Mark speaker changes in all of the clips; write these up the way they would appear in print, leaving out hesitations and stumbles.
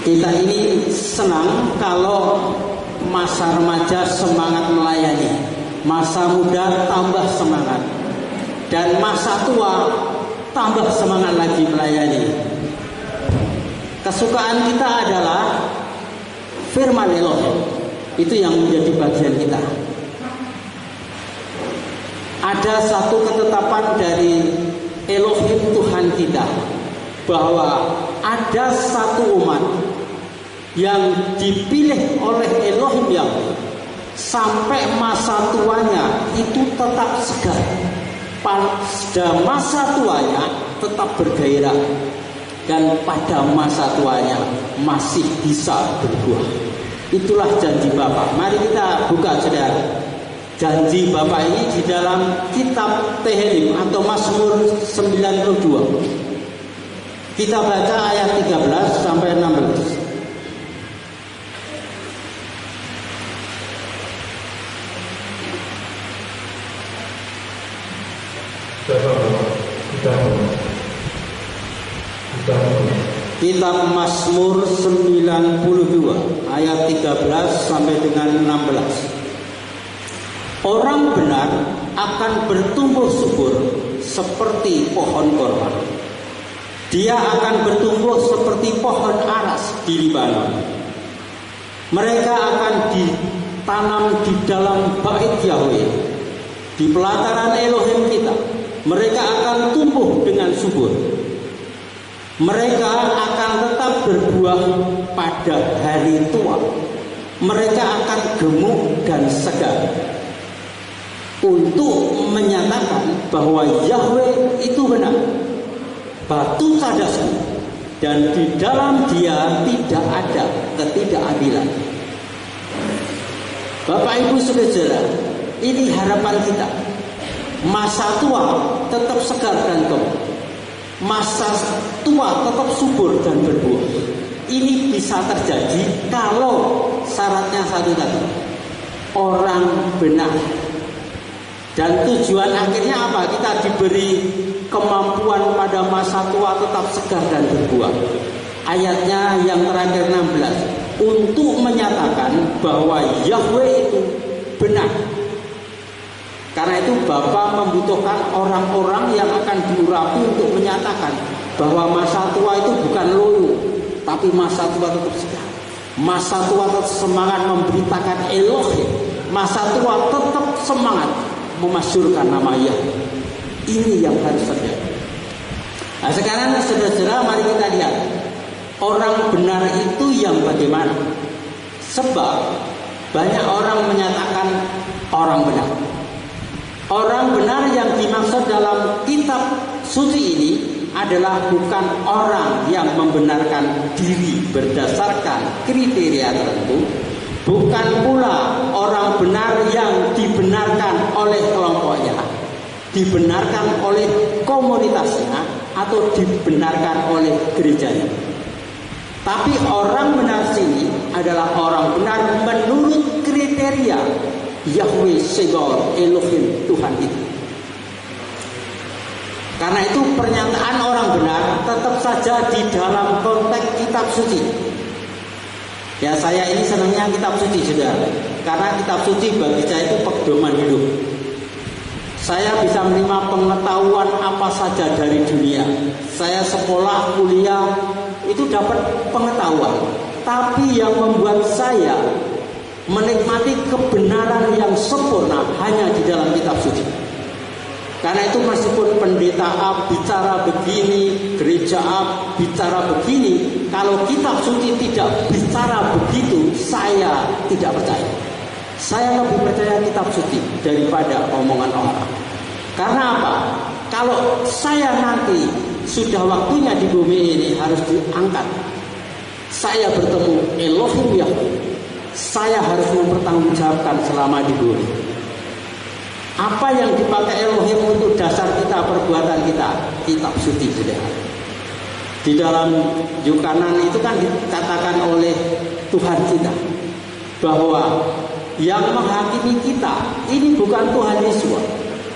Speaker 1: Kita ini senang kalau masa remaja semangat melayani, masa muda tambah semangat, dan masa tua tambah semangat lagi melayani. Kesukaan kita adalah firman Elohim. Itu yang menjadi bagian kita. Ada satu ketetapan dari Elohim Tuhan kita, bahwa ada satu umat yang dipilih oleh Elohim Yahweh sampai masa tuanya itu tetap segar, pada masa tuanya tetap bergairah, dan pada masa tuanya masih bisa berbuah. Itulah janji Bapa. Mari kita buka, saudara. Janji Bapa ini di dalam kitab Tehillim atau Mazmur 92. Kita baca ayat 13 sampai 16. Kitab Mazmur 92 ayat 13 sampai dengan 16. Orang benar akan bertumbuh subur seperti pohon korma. Dia akan bertumbuh seperti pohon aras di Libanon. Mereka akan ditanam di dalam bait Yahweh, di pelataran Elohim kita. Mereka akan tumbuh dengan subur. Mereka akan tetap berbuah pada hari tua. Mereka akan gemuk dan segar, untuk menyatakan bahwa Yahweh itu benar, batu cadasku, dan di dalam Dia tidak ada ketidakadilan. Bapak Ibu Saudara, ini harapan kita. Masa tua tetap segar dan gemuk, masa tua tetap subur dan berbuah. Ini bisa terjadi kalau syaratnya satu tadi, orang benar. Dan tujuan akhirnya apa? Kita diberi kemampuan pada masa tua tetap segar dan berbuah. Ayatnya yang terakhir 16, untuk menyatakan bahwa Yahweh itu benar. Karena itu Bapa membutuhkan orang-orang yang akan diurapi untuk menyatakan bahwa masa tua itu bukan loyo, tapi masa tua tetap segar. Masa tua tetap semangat memberitakan Elohim. Masa tua tetap semangat memasyurkan nama Yahweh. Ini yang harus terjadi. Nah, sekarang saudara-saudara, mari kita lihat orang benar itu yang bagaimana. Sebab banyak orang menyatakan orang benar. Orang benar yang dimaksud dalam kitab suci ini adalah bukan orang yang membenarkan diri berdasarkan kriteria tertentu, bukan pula orang benar yang dibenarkan oleh kelompoknya, dibenarkan oleh komunitasnya, atau dibenarkan oleh gerejanya. Tapi orang benar sini adalah orang benar menurut kriteria Yahweh Segor Elohim Tuhan itu. Karena itu pernyataan orang benar tetap saja di dalam konteks kitab suci. Ya, saya ini senangnya kitab suci, saudara. Karena kitab suci bagi saya itu pedoman hidup. Saya bisa menerima pengetahuan apa saja dari dunia. Saya sekolah, kuliah, itu dapat pengetahuan. Tapi yang membuat saya menikmati kebenaran yang sempurna hanya di dalam kitab suci. Karena itu meskipun pendeta A bicara begini, gereja A bicara begini, kalau kitab suci tidak bicara begitu, saya tidak percaya. Saya lebih percaya kitab suci daripada omongan orang. Karena apa? Kalau saya nanti sudah waktunya di bumi ini harus diangkat, saya bertemu Elohim Yahweh, saya harus mempertanggungjawabkan selama di bumi. Apa yang dipakai Elohim untuk dasar kita, perbuatan kita? Kitab suci, saudara. Di dalam Yukanan itu kan dikatakan oleh Tuhan kita bahwa yang menghakimi kita ini bukan Tuhan Yesus,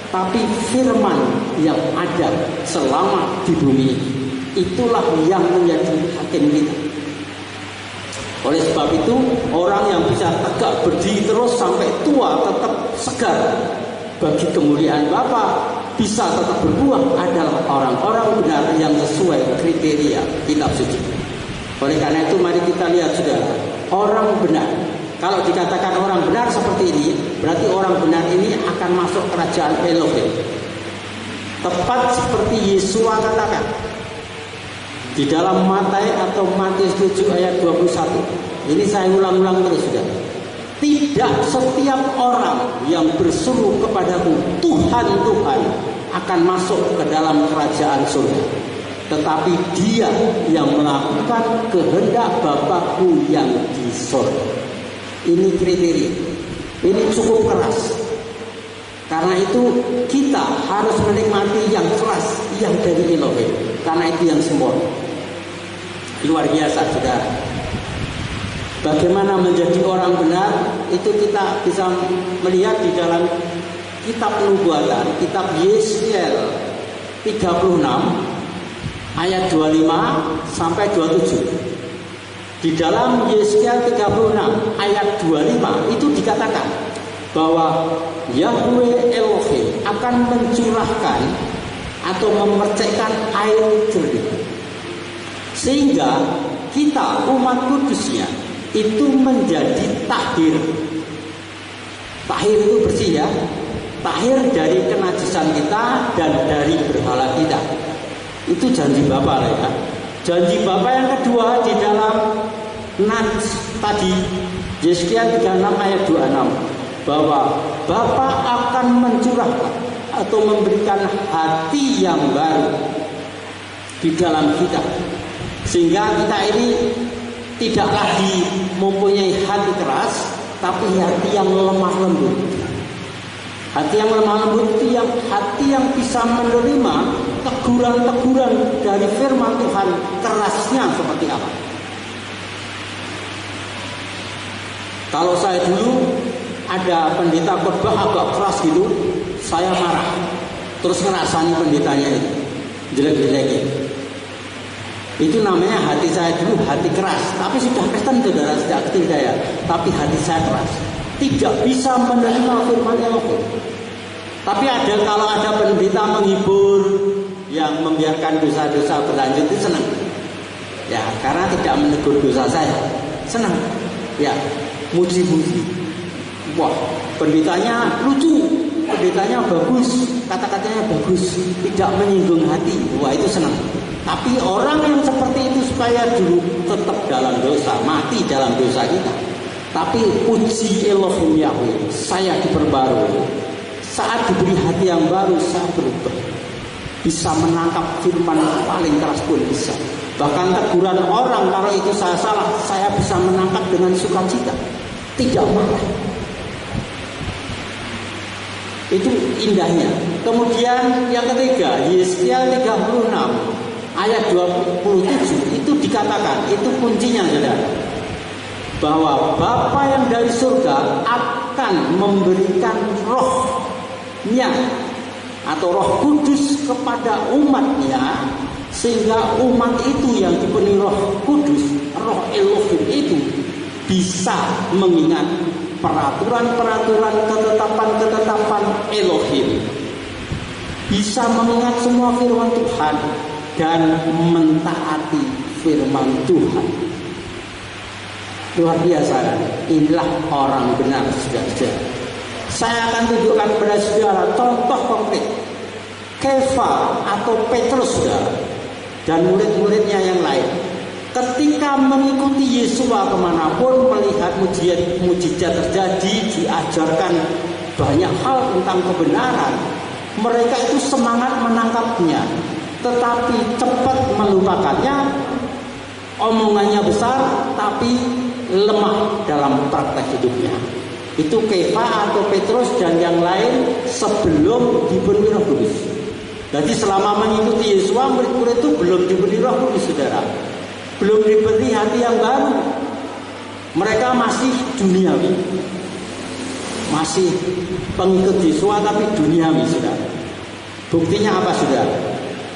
Speaker 1: tapi firman yang ada selama di bumi. Itulah yang menjadi hakim kita. Oleh sebab itu, orang yang bisa tegak berdiri terus sampai tua tetap segar bagi kemuliaan Bapa, bisa tetap berbuah adalah orang-orang benar yang sesuai kriteria kitab suci. Oleh karena itu mari kita lihat saudara, orang benar. Kalau dikatakan orang benar seperti ini, berarti orang benar ini akan masuk kerajaan Elohim. Tepat seperti Yesua katakan di dalam Matius 7 ayat 21. Ini saya ulang-ulang terus sudah. Tidak setiap orang yang berseru kepadaku Tuhan, Tuhan akan masuk ke dalam kerajaan surga, tetapi dia yang melakukan kehendak Bapakku yang di surga. Ini kriteria. Ini cukup keras. Karena itu kita harus menikmati yang keras, yang dari Elohim. Karena itu yang sempurna. Luar biasa saudara. Bagaimana menjadi orang benar, itu kita bisa melihat di dalam kitab Nubuatan, kitab Yeskiel 36 ayat 25 sampai 27. Di dalam Yeskiel 36 ayat 25 itu dikatakan bahwa Yahweh Elohim akan mencurahkan atau memercikkan air jernih, sehingga kita umat kudusnya itu menjadi tahir. Tahir itu bersih ya. Tahir dari kenajisan kita dan dari berhala kita. Itu janji Bapa ya. Janji Bapa yang kedua di dalam Nats tadi Yeskiel 36 ayat 26 bahwa Bapa akan mencurahkan atau memberikan hati yang baru di dalam kita, sehingga kita ini tidak lagi mempunyai hati keras, tapi hati yang lemah lembut. Hati yang lemah lembut itu yang hati yang bisa menerima teguran-teguran dari firman Tuhan, kerasnya seperti apa. Kalau saya dulu ada pendeta khotbah agak keras gitu, saya marah, terus ngerasani pendetanya itu jelek-jelekin. Itu namanya hati saya dulu hati keras. Tapi sudah Kristen saudara, sejak kecil saya, tapi hati saya keras, tidak bisa menerima firman Elohim. Tapi kalau ada pendeta menghibur yang membiarkan dosa-dosa berlanjut, itu senang. Ya, karena tidak menegur dosa saya, senang. Ya, muji-muji. Wah, pendetanya lucu, pendetanya bagus, kata-katanya bagus, tidak menyinggung hati. Wah, itu senang. Tapi orang yang seperti itu supaya dulu tetap dalam dosa, mati dalam dosa kita. Tapi puji Elohim Yahweh, saya diperbarui. Saat diberi hati yang baru, saya berubah. Bisa menangkap firman paling keras pun bisa. Bahkan teguran orang kalau itu saya salah, saya bisa menangkap dengan sukacita, tidak marah. Itu indahnya. Kemudian yang ketiga, Yeskiel 36 ayat 27 itu dikatakan, itu kuncinya saudara, bahwa Bapa yang dari surga akan memberikan rohnya atau Roh Kudus kepada umatnya, sehingga umat itu yang dipenuhi Roh Kudus, Roh Elohim itu bisa mengingat peraturan-peraturan, ketetapan-ketetapan Elohim, bisa mengingat semua firman Tuhan dan mentaati firman Tuhan. Luar biasa, inilah orang benar saudara. Saya akan tunjukkan kepada saudara contoh konkret Kefa atau Petrus saudara, dan murid-muridnya yang lain. Ketika mengikuti Yesua kemanapun, melihat mujizat terjadi, diajarkan banyak hal tentang kebenaran, mereka itu semangat menangkapnya, tetapi cepat melupakannya. Omongannya besar, tapi lemah dalam praktek hidupnya. Itu Kefa atau Petrus dan yang lain sebelum diberi Roh Kudus. Jadi selama mengikuti Yesua, murid-murid itu belum diberi Roh Kudus saudara, belum diberi hati yang baru. Mereka masih duniawi, masih pengikut Yesua tapi duniawi saudara. Buktinya apa saudara?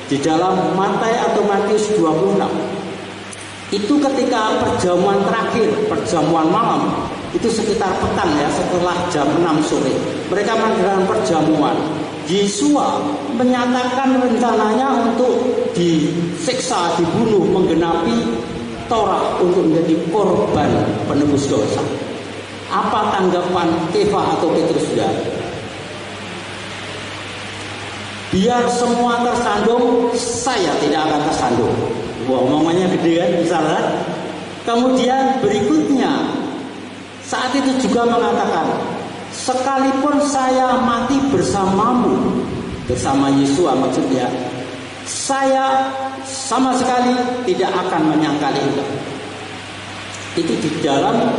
Speaker 1: Di dalam Matius 26 Itu ketika perjamuan terakhir, perjamuan malam, itu sekitar petang ya, setelah jam 6 sore. Mereka mengadakan perjamuan. Yesua menyatakan rencananya untuk disiksa, dibunuh, menggenapi Torah untuk menjadi korban penebus dosa. Apa tanggapan Kefa atau Petrus saudara? Biar semua tersandung, saya tidak akan tersandung. Wah, omongannya gede kan, misalnya. Kemudian berikutnya, saat itu juga mengatakan, sekalipun saya mati bersamamu, bersama Yesua maksudnya, saya sama sekali tidak akan menyangkali itu. Itu di dalam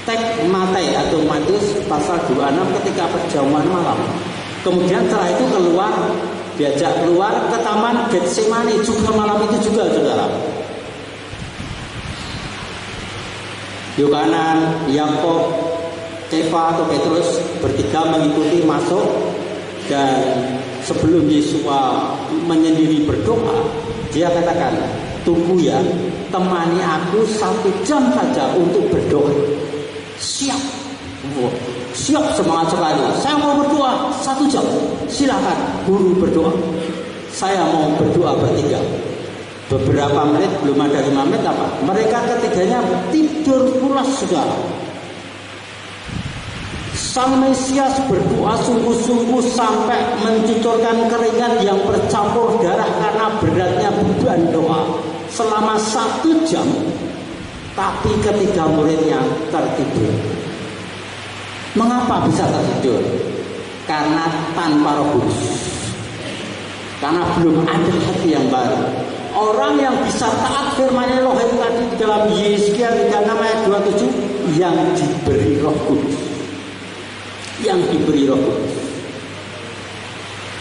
Speaker 1: teks Matius atau Matius pasal 26 ketika perjamuan malam. Kemudian setelah itu keluar, diajak keluar ke taman Getsemani juga malam itu juga, saudara. Yohanan, Yakub, Kefa atau Petrus bertiga mengikuti masuk, dan sebelum Yesua menyendiri berdoa, dia katakan, tunggu ya, temani aku 1 jam saja untuk berdoa. Siap, siap, semangat sekali. Saya mau berdoa 1 jam. Silakan guru berdoa. Saya mau berdoa bertiga. Beberapa menit, belum ada 5 menit apa? Mereka ketiganya tidur pulas sudah. Sang Mesias berdoa sungguh-sungguh sampai mencucurkan keringat yang bercampur darah karena beratnya beban doa selama 1 jam. Tapi ketiga muridnya tertidur. Mengapa bisa tertidur? Karena tanpa Roh Kudus. Karena belum ada hati yang baru. Orang yang bisa taat firman Elohim tadi di dalam Yesaya 36 ayat 27, yang diberi Roh Kudus. Yang diberi Roh Kudus.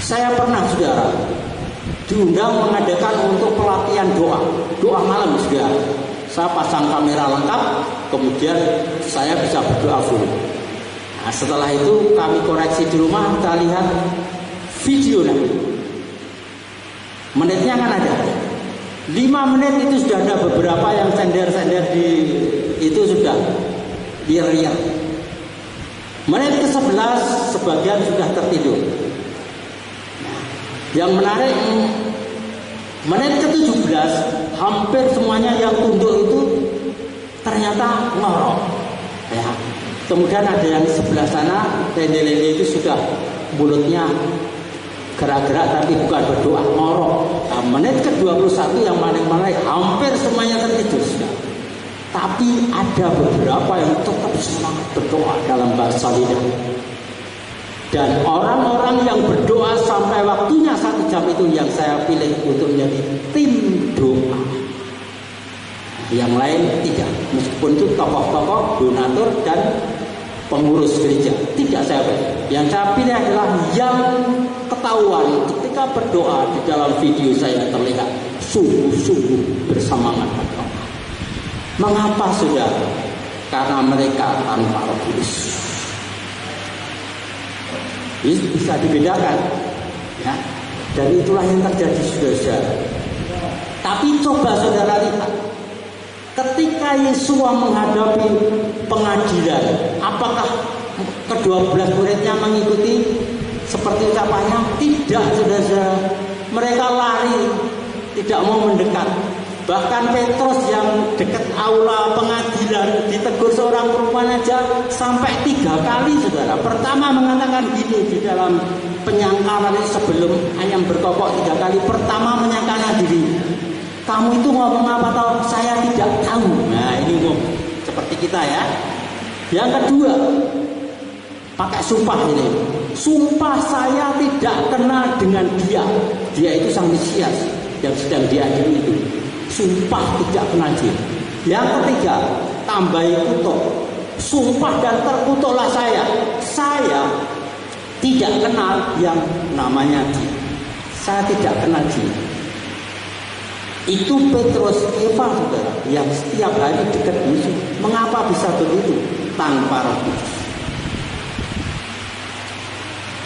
Speaker 1: Saya pernah, saudara, diundang mengadakan untuk pelatihan doa malam, saudara. Saya pasang kamera lengkap, kemudian saya bisa berdoa full. Nah, setelah itu kami koreksi di rumah, kita lihat video nanti. Menitnya kan ada. 5 menit itu sudah ada beberapa yang sender-sender di itu sudah liar-liar. Menit ke-11 sebagian sudah tertidur. Nah, yang menarik, menit ke-17 hampir semuanya yang tunduk itu ternyata ngorok. Ya. Kemudian ada yang sebelah sana, lele itu sudah mulutnya gerak-gerak tapi bukan berdoa, ngorok. Nah, menit ke-21 yang paling hampir semuanya tertidur sudah. Tapi ada beberapa yang tetap semangat berdoa dalam bahasa lidah. Dan orang-orang yang berdoa sampai waktunya 1 jam itu yang saya pilih untuk menjadi tim doa. Yang lain tidak, meskipun itu tokoh-tokoh, donatur dan pengurus gereja, tidak saya pilih. Yang saya pilih adalah yang ketahuan ketika berdoa di dalam video saya terlihat sungguh-sungguh bersemangat berdoa. Mengapa, saudara? Karena mereka tanpa Roh Kudus. Ini bisa dibedakan, ya. Dan itulah yang terjadi, saudara. Tapi coba saudara lihat, ketika Yesus menghadapi pengadilan, apakah ke-12 muridnya mengikuti seperti ucapannya? Tidak, saudara. Mereka lari, tidak mau mendekat. Bahkan Petrus yang dekat aula pengadilan ditegur seorang perempuan aja sampai 3 kali, saudara. Pertama mengatakan gini di dalam penyangkalan sebelum ayam berkokok 3 kali. Pertama menyangkal diri. Kamu itu ngomong apa tahu? Saya tidak tahu. Nah, ini ngomong seperti kita ya. Yang kedua, pakai sumpah ini. Sumpah saya tidak kenal dengan dia. Dia itu sang Mesias yang sedang diadili itu. Sumpah tidak kenal dia. Yang ketiga, tambahi kutuk. Sumpah dan terkutuklah saya. Saya tidak kenal yang namanya dia. Saya tidak kenal dia. Itu Petrus, Kefa, saudara, yang setiap hari dekat Yesus. Mengapa bisa begitu? Tanpa Roh Kudus.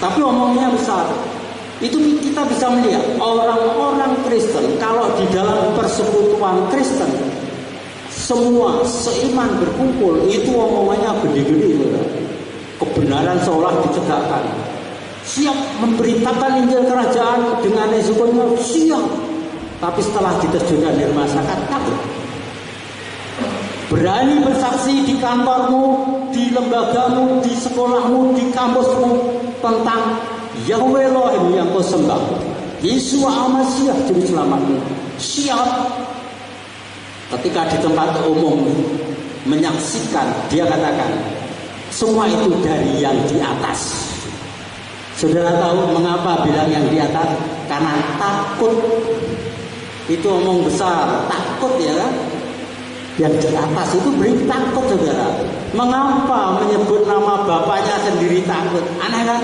Speaker 1: Tapi omongnya besar. Itu kita bisa melihat orang-orang Kristen kalau di dalam persekutuan Kristen semua seiman berkumpul, itu omongannya gede-gede, saudara. Kebenaran seolah ditegakkan. Siap memberitakan Injil kerajaan dengan resikonya, siap. Tapi setelah diterjunkan di masyarakat, takut. Berani bersaksi di kantormu, di lembagamu, di sekolahmu, di kampusmu tentang Yahweh Elohim yang kau sembah, Yesus Al-Masih Juru Selamatmu. Siap. Ketika di tempat umum menyaksikan, dia katakan, semua itu dari yang di atas. Saudara tahu mengapa bilang yang di atas? Karena takut. Itu omong besar, takut ya kan? Yang di atas itu beri takut, saudara. Mengapa menyebut nama bapaknya sendiri takut? Aneh kan?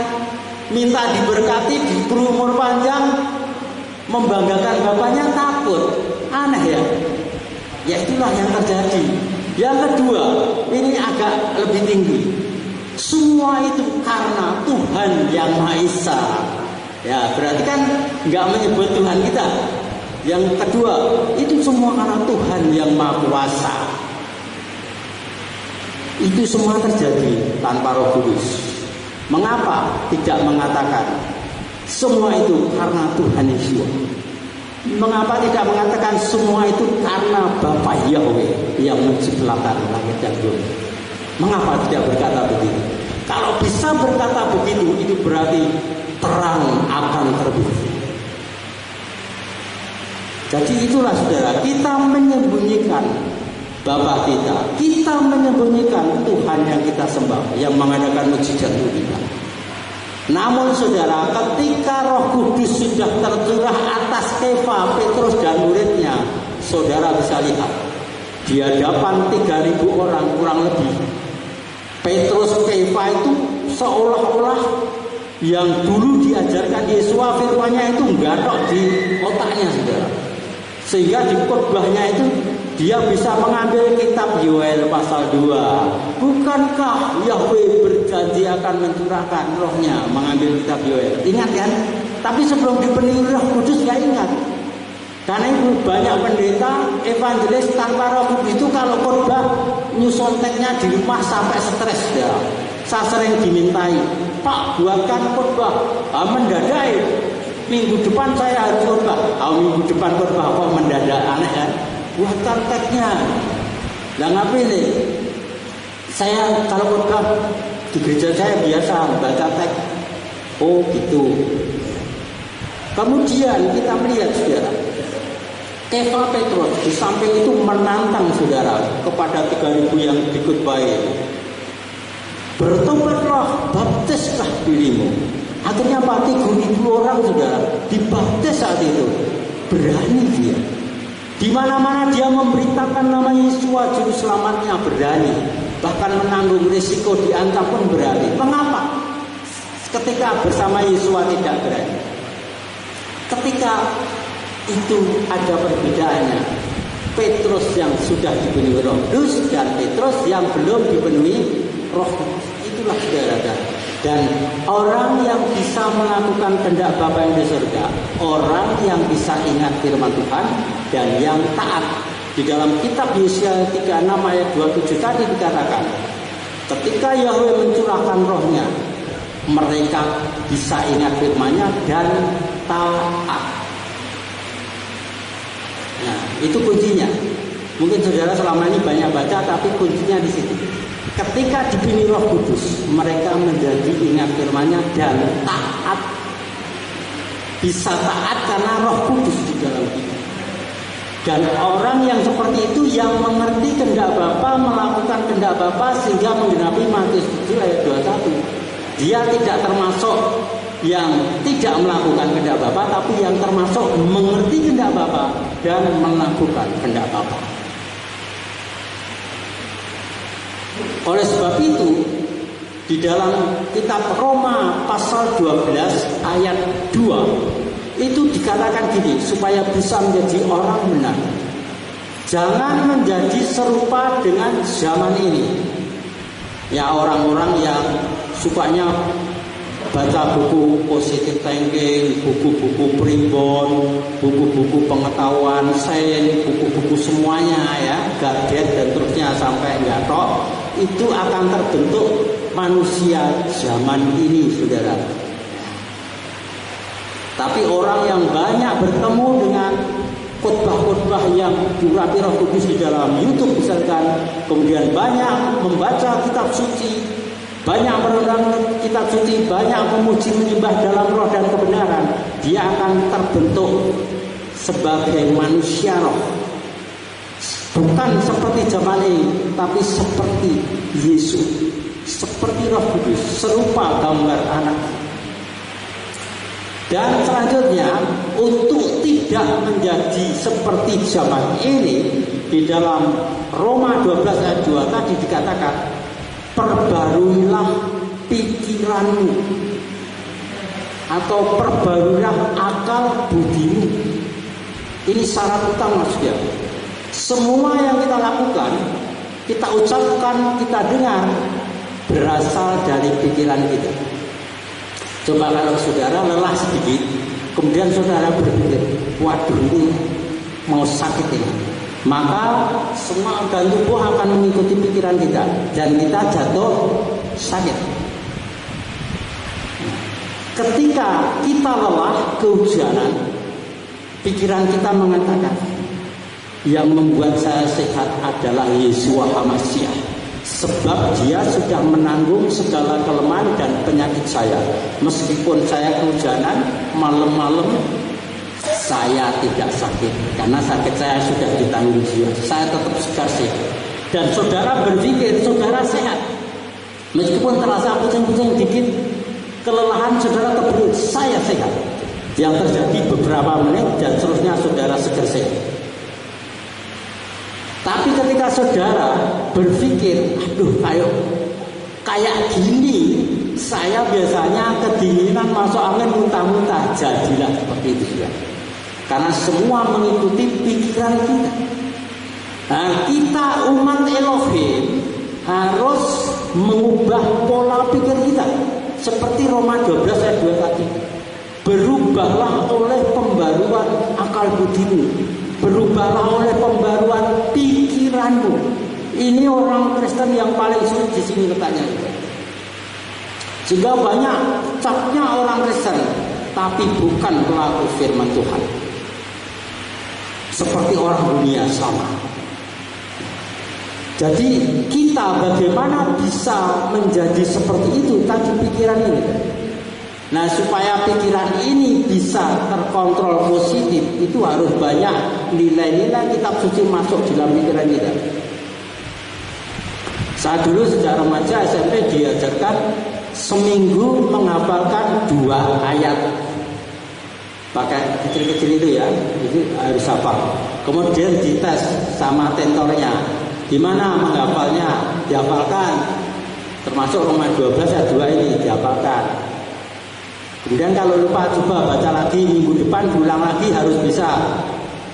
Speaker 1: Minta diberkati, diberi umur panjang, membanggakan bapaknya takut. Aneh ya? Ya itulah yang terjadi. Yang kedua, ini agak lebih tinggi. Semua itu karena Tuhan yang Maha Esa. Ya berarti kan nggak menyebut Tuhan kita. Yang kedua, itu semua karena Tuhan yang Maha Kuasa. Itu semua terjadi tanpa Roh Kudus. Mengapa tidak mengatakan semua itu karena Tuhan Yesus? Mengapa tidak mengatakan semua itu karena Bapa Yahweh yang menciptakan langit dan bumi? Mengapa tidak berkata begitu? Kalau bisa berkata begitu, itu berarti terang akan terbit. Jadi itulah saudara, kita menyembunyikan Bapa kita menyembunyikan Tuhan yang kita sembah, yang mengadakan mujizat untuk kita. Namun saudara, ketika Roh Kudus sudah tercurah atas Kefa, Petrus dan muridnya, saudara bisa lihat di hadapan 3.000 orang kurang lebih, Petrus, Kefa itu seolah-olah yang dulu diajarkan Yesus firman-Nya itu nggatok di otaknya, saudara. Sehingga di khotbahnya itu dia bisa mengambil kitab Yoel pasal 2. Bukankah Yahweh berjanji akan mencurahkan rohnya? Mengambil kitab Yoel. Ingat kan? Tapi sebelum dipenuhi Roh Kudus gak ingat. Karena itu banyak pendeta, evangelis tanpa Roh Kudus itu kalau khotbah nyusun teksnya di rumah sampai stres ya. Saya sering dimintai, Pak buatkan khotbah, mendadak. Minggu depan saya harus khotbah. Minggu depan khotbah kok mendadak, aneh kan? Buatkan teksnya. Lah ngapain nih? Saya kalau khotbah di gereja saya biasa baca teks. Oh gitu. Kemudian kita melihat saudara, Kefa Petrus di samping itu menantang saudara kepada 3.000 yang dikhotbahi. Bertobatlah, baptiskah dirimu. Akhirnya 3.000 orang saudara dibaptis saat itu. Berani dia. Di mana-mana dia memberitakan nama Yesus Juru Selamatnya, berani. Bahkan menanggung risiko diancam pun berani. Mengapa? Ketika bersama Yesus tidak berani. Ketika itu ada perbedaannya. Petrus yang sudah dipenuhi Roh Kudus dan Petrus yang belum dipenuhi Roh Kudus. Itulah saudara. Dan orang yang bisa melakukan kehendak Bapa yang di surga, orang yang bisa ingat firman Tuhan dan yang taat. Di dalam kitab Yesaya 36 ayat 27 tadi dikatakan, ketika Yahweh mencurahkan rohnya, mereka bisa ingat firman-Nya dan taat. Nah, itu kuncinya. Mungkin saudara selama ini banyak baca, tapi kuncinya di situ. Ketika dipimpin Roh Kudus, mereka menjadi ingat firman-Nya dan taat. Bisa taat karena Roh Kudus di dalam kita. Dan orang yang seperti itu yang mengerti kehendak Bapa, melakukan kehendak Bapa sehingga menggenapi Matius 7 ayat 21. Dia tidak termasuk yang tidak melakukan kehendak Bapa, tapi yang termasuk mengerti kehendak Bapa dan melakukan kehendak Bapa. Oleh sebab itu, di dalam kitab Roma pasal 12 ayat 2 itu dikatakan gini, supaya bisa menjadi orang benar. Jangan menjadi serupa dengan zaman ini. Ya orang-orang yang sukanya baca buku positive thinking, buku-buku primbon, buku-buku pengetahuan sains, buku-buku semuanya ya, gadget dan terusnya sampai nggak tok, itu akan terbentuk manusia zaman ini, saudara. Tapi orang yang banyak bertemu dengan khotbah-khotbah yang diurapi Roh Kudus di dalam YouTube misalkan, kemudian banyak membaca kitab suci, banyak merenung kitab suci, banyak memuji menyembah dalam roh dan kebenaran, dia akan terbentuk sebagai manusia roh. Bukan seperti zaman ini, tapi seperti Yesus, seperti Roh Kudus, serupa gambar anak. Dan selanjutnya, untuk tidak menjadi seperti zaman ini, di dalam Roma 12 ayat 2 tadi dikatakan, perbaruilah pikiranmu, atau perbaruilah akal budimu. Ini syarat utama, saudara. Semua yang kita lakukan, kita ucapkan, kita dengar, berasal dari pikiran kita. Coba kalau saudara lelah sedikit, kemudian saudara berpikir, waduh ini mau sakit ini, maka semua organ tubuh akan mengikuti pikiran kita dan kita jatuh sakit. Ketika kita lelah, kehujanan, pikiran kita mengatakan, yang membuat saya sehat adalah Yeshua HaMashiach, sebab dia sudah menanggung segala kelemahan dan penyakit saya. Meskipun saya kehujanan, malam-malam saya tidak sakit, karena sakit saya sudah ditanggung dia. Saya tetap segar sehat. Dan saudara berpikir saudara sehat, meskipun terasa pusing-pusing dikit, kelelahan, saudara terberut, saya sehat. Yang terjadi beberapa menit dan seterusnya saudara segar sehat. Tapi ketika saudara berpikir, aduh kayak gini, saya biasanya kedinginan, masuk angin, muntah-muntah, jadilah seperti itu juga. Karena semua mengikuti pikiran kita. Nah, kita umat Elohim harus mengubah pola pikir kita. Seperti Roma 12 ayat 2 tadi. Berubahlah oleh pembaruan akal budimu. Berubahlah oleh pembaruan pikiranmu. Ini orang Kristen yang paling sulit di sini letaknya. Sehingga banyak capnya orang Kristen, tapi bukan pelaku firman Tuhan. Seperti orang dunia sama. Jadi kita bagaimana bisa menjadi seperti itu tadi pikiran ini. Nah, supaya pikiran ini bisa terkontrol positif, itu harus banyak nilai-nilai kitab suci masuk dalam pikiran kita. Saat dulu sejak remaja SMP diajarkan seminggu menghafalkan 2 ayat. Pakai kecil-kecil itu ya, itu harus hafal. Kemudian dites sama tentornya, gimana menghafalnya, dihafalkan. Termasuk Roma 12 ayat 2 ini dihafalkan. Kemudian kalau lupa, coba baca lagi, minggu depan diulang lagi, harus bisa.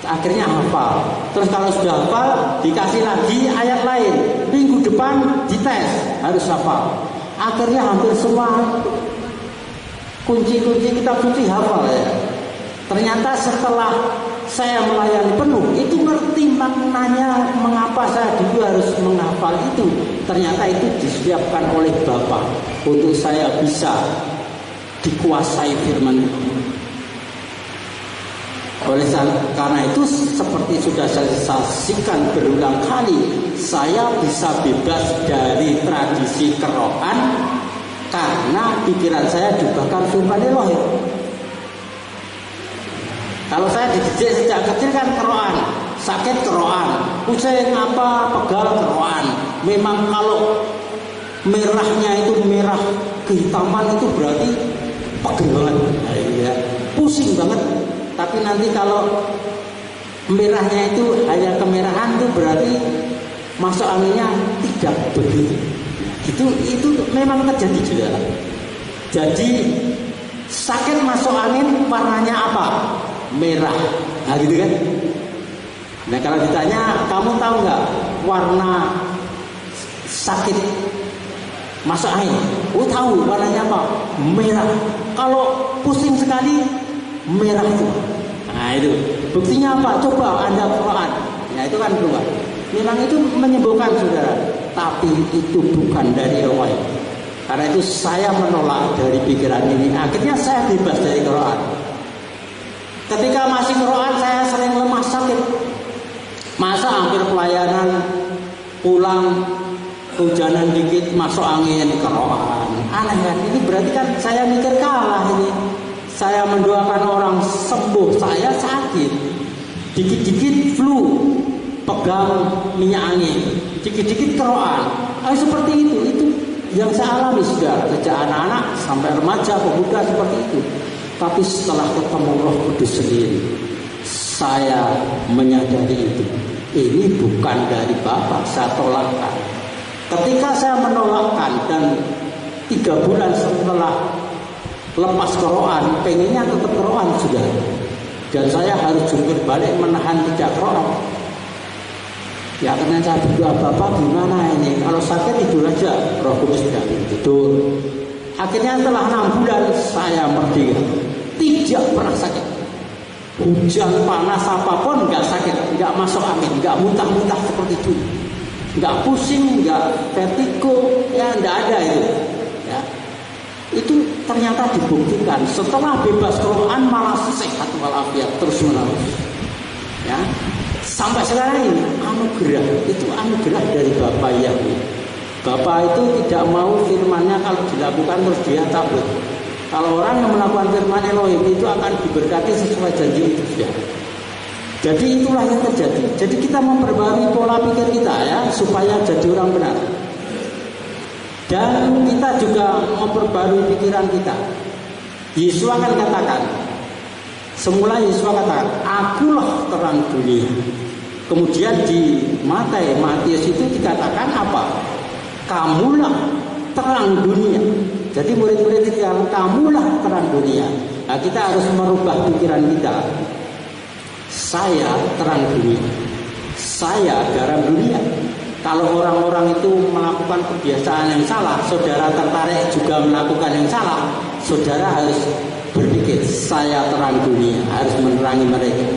Speaker 1: Akhirnya hafal. Terus kalau sudah hafal, dikasih lagi ayat lain, minggu depan dites, harus hafal. Akhirnya hampir semua kunci-kunci kitab suci hafal ya. Ternyata setelah saya melayani penuh, itu ngerti maknanya mengapa saya dulu harus menghafal itu. Ternyata itu disiapkan oleh Bapa untuk saya bisa dikuasai firman. Oleh karena itu, seperti sudah saya saksikan berulang kali, saya bisa bebas dari tradisi kerohan karena pikiran saya dibakar firman Elohim. Kalau saya dididik sejak kecil kan kerohan, sakit kerohan, pusing apa, pegal kerohan. Memang kalau merahnya itu merah kehitaman itu berarti pegel banget, nah, ya. Pusing banget. Tapi nanti kalau merahnya itu hanya kemerahan, itu berarti masuk anginnya tidak begitu. Itu memang terjadi juga. Jadi sakit masuk angin warnanya apa? Merah. Nah gitu kan. Nah kalau ditanya, kamu tahu nggak warna sakit Masuk air. Oh tahu warnanya apa? Merah. Kalau pusing sekali merah itu. Nah itu. Buktinya apa? Coba Anda Quran. Ya itu kan keluar. Memang itu menyembuhkan saudara. Tapi itu bukan dari roh. Karena itu saya menolak dari pikiran ini. Akhirnya saya bebas dari Quran. Ketika masih Quran saya sering lemah sakit. Masa hampir pelayanan pulang hujanan dikit masuk angin kerohan. Aneh kan? Ini berarti kan saya mikir kalah ini. Saya mendoakan orang sembuh, saya sakit. Dikit-dikit flu, pegang minyak angin. Dikit-dikit kerohan. Seperti itu yang saya alami sudah sejak anak-anak sampai remaja, pemuda seperti itu. Tapi setelah ketemu Roh Kudus sendiri, saya menyadari itu. Ini bukan dari Bapa, saya tolakkan. Ketika saya menolakkan dan 3 bulan setelah lepas kerohan, pengennya tetap kerohan sudah. Dan saya harus jungkir balik menahan tidak kerohan. Ya karena saya berdoa, Bapak gimana ini? Kalau sakit tidur aja, Roh Kudus tidak tidur. Akhirnya setelah 6 bulan saya merdeka, tidak pernah sakit. Hujan panas apapun nggak sakit, nggak masuk angin, nggak muntah-muntah seperti itu. Nggak pusing, nggak vertigo, ya nggak ada itu. Ya. Itu ternyata dibuktikan setelah bebas Quran malah sehat walafiat terus menerus. Ya. Sampai sekarang ini anugerah, itu anugerah dari Bapa Yahweh. Bapa itu tidak mau firman-Nya kalau dilakukan terus dia cabut. Kalau orang yang melakukan firman Elohim itu akan diberkati sesuai janji itu sudah. Jadi itulah yang terjadi. Jadi kita memperbarui pola pikir kita ya supaya jadi orang benar. Dan kita juga memperbarui pikiran kita. Yesus akan katakan, semula Yesus katakan, akulah terang dunia. Kemudian di Matius itu dikatakan apa? Kamulah terang dunia. Jadi murid-murid dikatakan, kamulah terang dunia. Nah, kita harus merubah pikiran kita. Saya terang dunia. Saya garam dunia. Kalau orang-orang itu melakukan kebiasaan yang salah, saudara tertarik juga melakukan yang salah, saudara harus berpikir, saya terang dunia, harus menerangi mereka.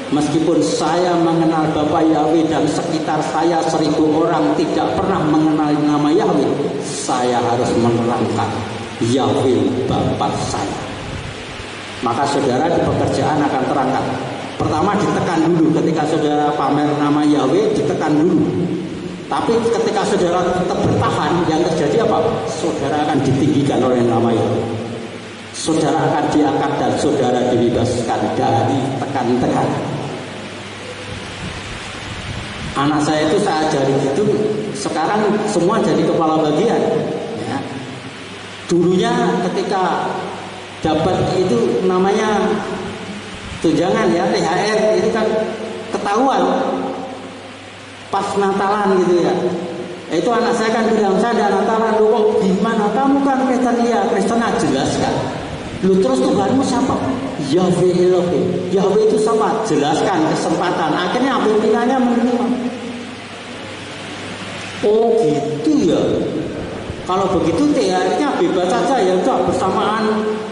Speaker 1: Meskipun saya mengenal Bapa Yahweh dan sekitar saya 1000 orang tidak pernah mengenal nama Yahweh, saya harus menerangkan Yahweh Bapa saya. Maka saudara di pekerjaan akan terangkan. Pertama ditekan dulu ketika saudara pamer nama Yahweh, ditekan dulu. Tapi ketika saudara tetap bertahan, yang terjadi apa? Saudara akan ditinggikan oleh nama Yahweh. Saudara akan diangkat dan saudara dibebaskan dari tekan-tekan. Anak saya itu saya ajari gitu, sekarang semua jadi kepala bagian. Ya. Dulunya ketika dapat itu namanya tunjangan ya, THR itu kan ketahuan pas Natalan gitu ya. Itu anak saya kan bilang, saya ada Natalan, lu kok gimana? Kamu kan Kristen, iya Kristen, jelaskan. Lu terus Tuhanmu siapa? Yahweh Elohim. Yahweh itu siapa? Jelaskan kesempatan. Akhirnya pimpinannya menerima. Oh gitu ya. Kalau begitu THR-nya bebas saja ya, udah bersamaan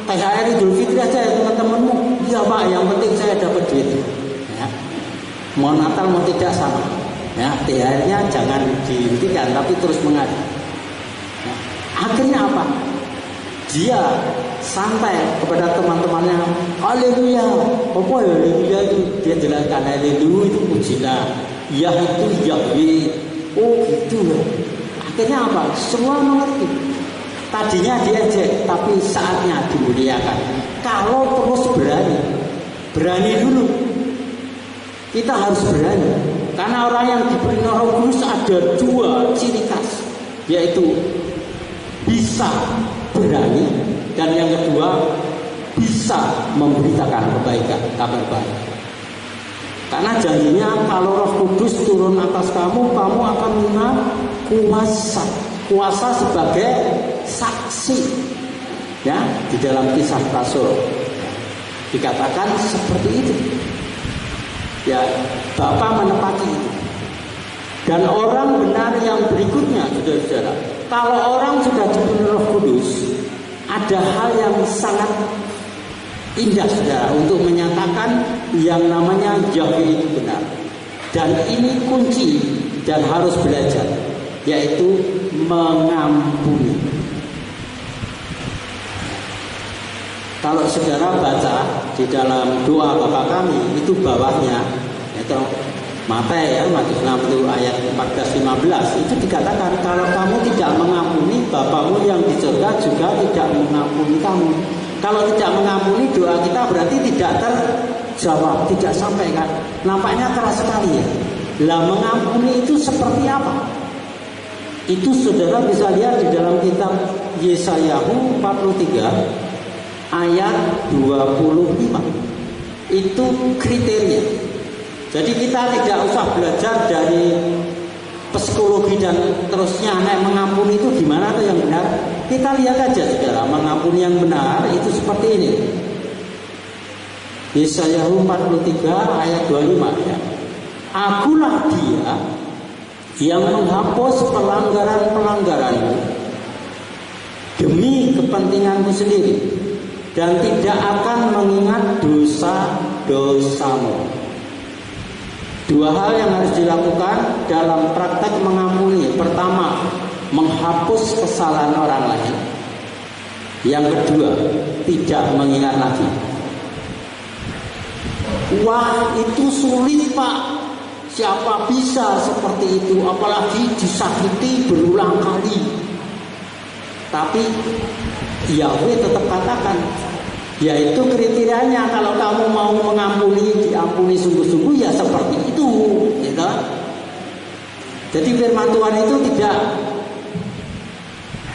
Speaker 1: THR Idul Fitri aja ya teman-temanmu. Iya Pak, yang penting saya dapat duit. Ya. Mau Natal mau tidak sama. Ya, THR-nya jangan dihentikan tapi terus mengalir. Ya. Akhirnya apa? Dia santai kepada teman-temannya. Haleluya. Apa ya haleluya itu? Dia jelaskan haleluya itu pujilah. Ya itu Yahweh. Oh gitu ya. Akhirnya apa? Semua mengerti. Tadinya diejek, tapi saatnya dimuliakan. Kalau terus berani dulu. Kita harus berani. Karena orang yang diberi Roh Kudus ada 2 ciri khas, yaitu bisa berani dan yang kedua bisa memberitakan kebaikan, kabar baik. Karena janjinya kalau Roh Kudus turun atas kamu, kamu akan menerima kuasa sebagai saksi. Ya, di dalam Kisah Rasul dikatakan seperti itu. Ya, Bapa menepati itu. Dan orang benar yang berikutnya, saudara-saudara, kalau orang sudah dipenuhi Roh Kudus, ada hal yang sangat indah saudara untuk menyatakan yang namanya Yahweh itu benar. Dan ini kunci dan harus belajar, yaitu mengampuni. Kalau saudara baca di dalam doa Bapa kami, itu bawahnya, yaitu Matius 6 itu ayat 14-15, itu dikatakan kalau kamu tidak mengampuni, Bapamu yang di surga juga tidak mengampuni kamu. Kalau tidak mengampuni, doa kita berarti tidak terjawab, tidak sampai kan. Nampaknya keras sekali ya. Lah mengampuni itu seperti apa? Itu saudara bisa lihat di dalam kitab Yesaya 43 ayat 25. Itu kriteria. Jadi kita tidak usah belajar dari psikologi dan terusnya mengampuni itu gimana tuh yang benar. Kita lihat aja saudara, mengampuni yang benar itu seperti ini. Yesaya 43 ayat 25 ya. Akulah dia yang menghapus pelanggaran-pelanggaranmu demi kepentinganmu sendiri, dan tidak akan mengingat dosa-dosamu. Dua hal yang harus dilakukan dalam praktek mengampuni. Pertama, menghapus kesalahan orang lain. Yang kedua, tidak mengingat lagi. Wah, itu sulit Pak. Siapa bisa seperti itu? Apalagi disakiti berulang kali. Tapi Yahweh tetap katakan, yaitu kriterianya kalau kamu mau mengampuni, diampuni sungguh-sungguh ya seperti itu, gitu. Jadi firman Tuhan itu tidak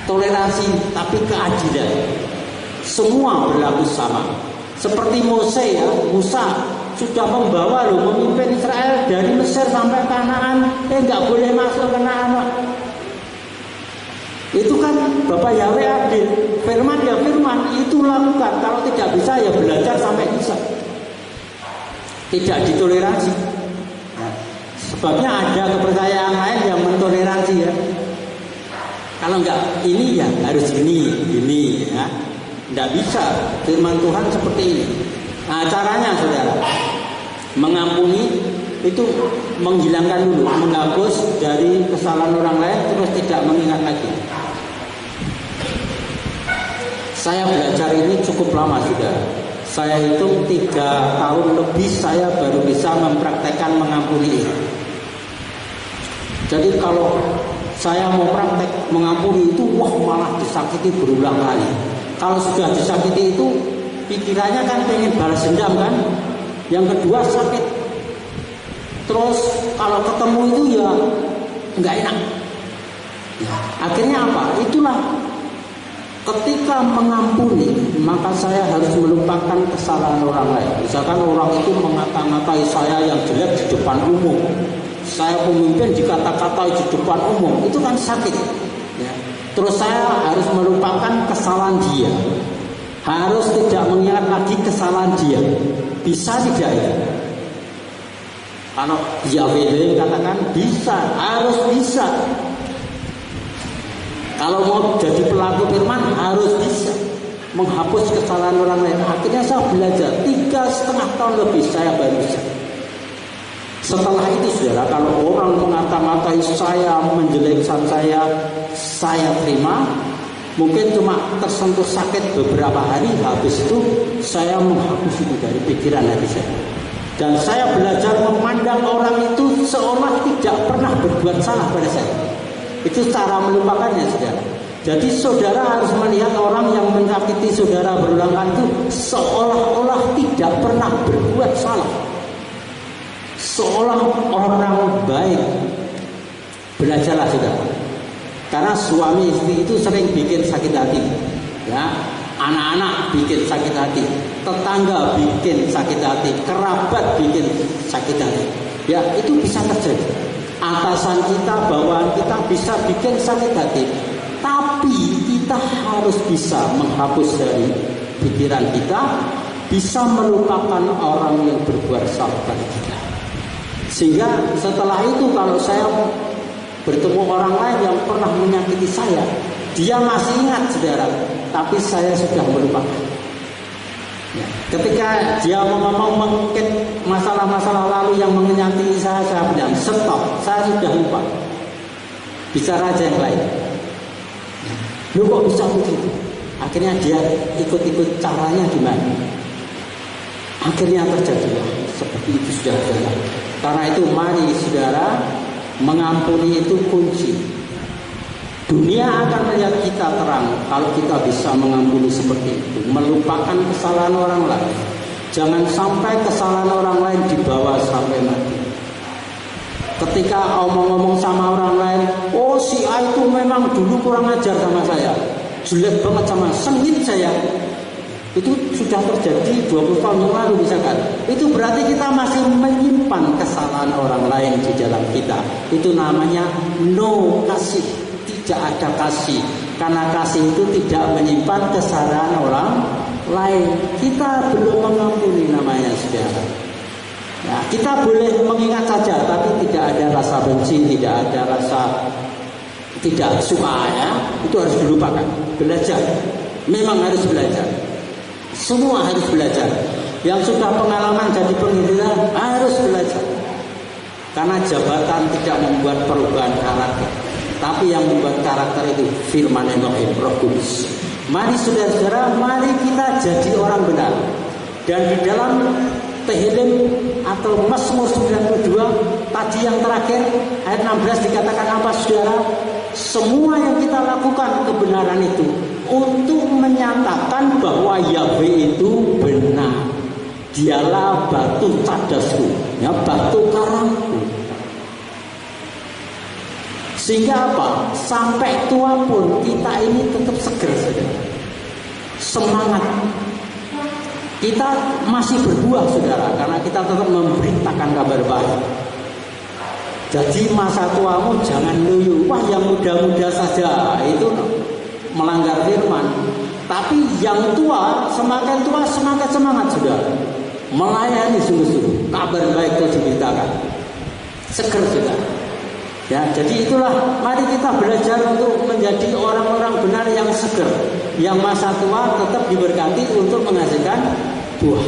Speaker 1: toleransi, tapi keadilan. Semua berlaku sama. Seperti Musa sudah membawa memimpin Israel dari Mesir sampai Kanaan, nggak boleh masuk ke Kanaan. Itu kan Bapak Yahweh adil. Firman ya firman, itu lakukan. Kalau tidak bisa ya belajar sampai bisa. Tidak ditoleransi. Nah, sebabnya ada kepercayaan lain yang mentoleransi ya. Kalau enggak ini ya harus ini ya. Enggak bisa. Firman Tuhan seperti ini. Nah, caranya saudara, mengampuni itu menghilangkan dulu, menghapus dari kesalahan orang lain, terus tidak mengingat lagi. Saya belajar ini cukup lama sudah. Saya hitung 3 tahun lebih saya baru bisa mempraktekkan mengampuni ini. Jadi kalau saya mau praktek mengampuni itu, wah malah disakiti berulang kali. Kalau sudah disakiti itu, pikirannya kan pengen balas dendam kan. Yang kedua sakit. Terus kalau ketemu itu ya nggak enak. Ya, akhirnya apa? Itulah. Ketika mengampuni, maka saya harus melupakan kesalahan orang lain. Misalkan orang itu mengata-ngatai saya yang jelek di depan umum, saya pemimpin dikata-katai di depan umum, itu kan sakit ya. Terus saya harus melupakan kesalahan dia, harus tidak mengingat lagi kesalahan dia. Bisa tidak ya? Kalau Yahweh katakan bisa, harus bisa. Kalau mau jadi pelaku firman harus bisa menghapus kesalahan orang lain. Akhirnya saya belajar 3,5 tahun lebih saya baru bisa. Setelah itu saudara, kalau orang mengata-ngatai saya, menjelekkan saya terima. Mungkin cuma tersentuh sakit beberapa hari, habis itu saya menghapus itu dari pikiran hati saya. Dan saya belajar memandang orang itu seolah tidak pernah berbuat salah pada saya. Itu cara melupakannya saudara. Jadi saudara harus melihat orang yang menyakiti saudara berulang kali itu seolah-olah tidak pernah berbuat salah, seolah orang baik. Belajarlah saudara. Karena suami istri itu sering bikin sakit hati ya. Anak-anak bikin sakit hati, tetangga bikin sakit hati, kerabat bikin sakit hati. Ya itu bisa terjadi. Atasan kita, bawahan kita bisa bikin sakit hati. Tapi kita harus bisa menghapus dari pikiran kita, bisa melupakan orang yang berbuat salah pada kita. Sehingga setelah itu kalau saya bertemu orang lain yang pernah menyakiti saya, dia masih ingat saudara, tapi saya sudah melupakan. Ya. Ketika dia mau mengungkit masalah-masalah lalu yang menyakiti saya bilang stop, saya sudah lupa. Bicara aja yang lain. Lu kok bisa begitu? Akhirnya dia ikut-ikut caranya gimana? Akhirnya terjadilah seperti itu saudara. Karena itu mari saudara, mengampuni itu kunci. Dunia akan melihat kita terang kalau kita bisa mengampuni seperti itu, melupakan kesalahan orang lain. Jangan sampai kesalahan orang lain dibawa sampai mati. Ketika omong-omong sama orang lain, oh si A itu memang dulu kurang ajar sama saya, jelek banget sama, sengit saya. Itu sudah terjadi 20 tahun yang lalu misalkan. Itu berarti kita masih menyimpan kesalahan orang lain di dalam kita. Itu namanya no kasih, tidak ada kasih. Karena kasih itu tidak menyimpan kesalahan orang lain. Kita belum mengampuni namanya saudara. Ya, kita boleh mengingat saja, tapi tidak ada rasa benci, tidak ada rasa tidak suka ya. Itu harus dilupakan. Belajar, memang harus belajar. Semua harus belajar. Yang sudah pengalaman jadi penginjilan harus belajar. Karena jabatan tidak membuat perubahan karakter, tapi yang membuat karakter itu firman Elohim, Roh Kudus. Mari saudara-saudara, mari kita jadi orang benar. Dan di dalam Tehillim atau Mazmur 92 tadi yang terakhir ayat 16 dikatakan apa saudara? Semua yang kita lakukan kebenaran itu untuk menyatakan bahwa Yahweh itu benar. Dialah batu cadasku, ya, batu karangku. Sehingga apa? Sampai tua pun kita ini tetap seger saudara. Semangat. Kita masih berbuah saudara, karena kita tetap memberitakan kabar baik. Jadi masa tuamu jangan loyo, wah yang muda-muda saja itu melanggar firman. Tapi yang tua, semakin tua semakin semangat saudara, melayani sungguh-sungguh, kabar baik itu diberitakan. Seger saudara. Ya, jadi itulah mari kita belajar untuk menjadi orang-orang benar yang seger, yang masa tua tetap diberkati untuk menghasilkan buah.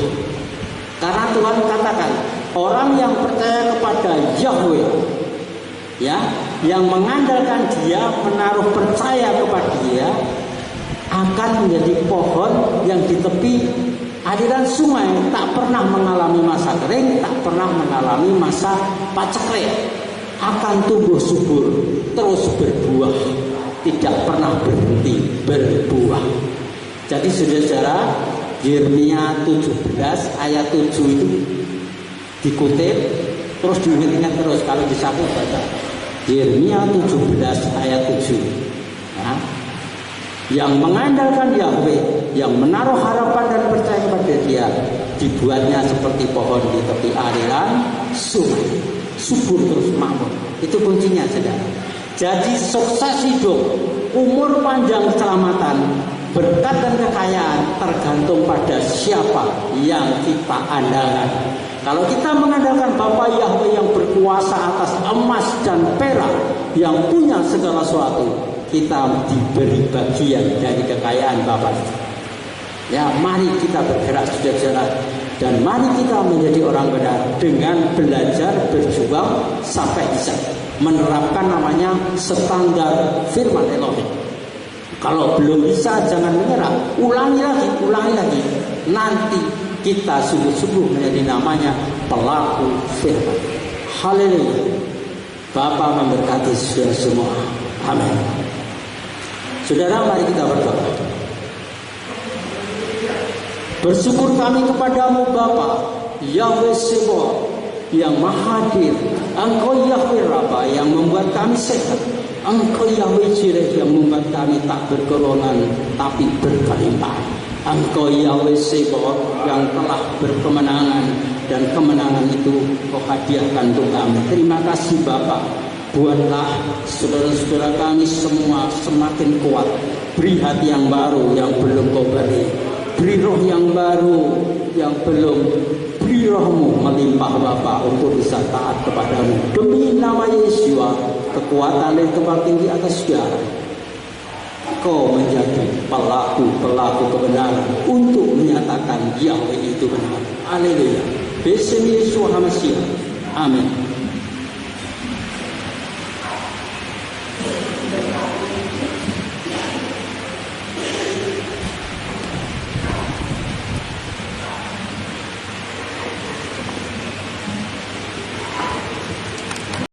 Speaker 1: Karena Tuhan katakan, orang yang percaya kepada Yahweh, ya, yang mengandalkan Dia, menaruh percaya kepada Dia, akan menjadi pohon yang di tepi aliran sungai, tak pernah mengalami masa kering, tak pernah mengalami masa paceklik. Akan tumbuh subur, terus berbuah, tidak pernah berhenti berbuah. Jadi saudara-saudara, Yeremia 17 ayat 7 itu dikutip, terus diingat terus kalau disaku baca. Yeremia 17 ayat 7. Ya. Yang mengandalkan Yahweh, yang menaruh harapan dan percaya kepada Dia, dibuatnya seperti pohon di tepi aliran sungai, subur terus makmur. Itu kuncinya saudara. Jadi sukses hidup, umur panjang, keselamatan, berkat dan kekayaan tergantung pada siapa yang kita andalkan. Kalau kita mengandalkan Bapa Yahweh yang berkuasa atas emas dan perak, yang punya segala sesuatu, kita diberi bagian dari kekayaan Bapa. Ya, mari kita bergerak saudara-saudara, dan mari kita menjadi orang benar dengan belajar berjuang sampai bisa menerapkan namanya standar firman Elohim. Kalau belum bisa jangan menyerah, ulangi lagi. Nanti kita sungguh-sungguh menjadi namanya pelaku firman. Haleluya. Bapa memberkati saudara semua. Amin. Saudara, mari kita berdoa. Bersyukur kami kepadamu Bapa, Yahweh Sebaot, yang maha hadir. Engkau Yahweh Rabbah yang membuat kami sehat. Engkau Yahweh Jireh yang membuat kami tak berkelongan tapi berkelimpahan. Engkau Yahweh Sebaot yang telah berkemenangan, dan kemenangan itu Kau hadiahkan untuk kami. Terima kasih Bapa. Buatlah saudara-saudara kami semua semakin kuat. Beri hati yang baru yang belum Kau beri. Beri roh yang baru yang belum. Beri rohmu melimpah Bapa untuk bisa taat kepadamu. Demi nama Yesus, kekuatan yang terbang tinggi atas segala. Kau menjadi pelaku kebenaran untuk menyatakan Yahweh itu benar. Haleluya. Besem Yesus HaMashiach. Amin.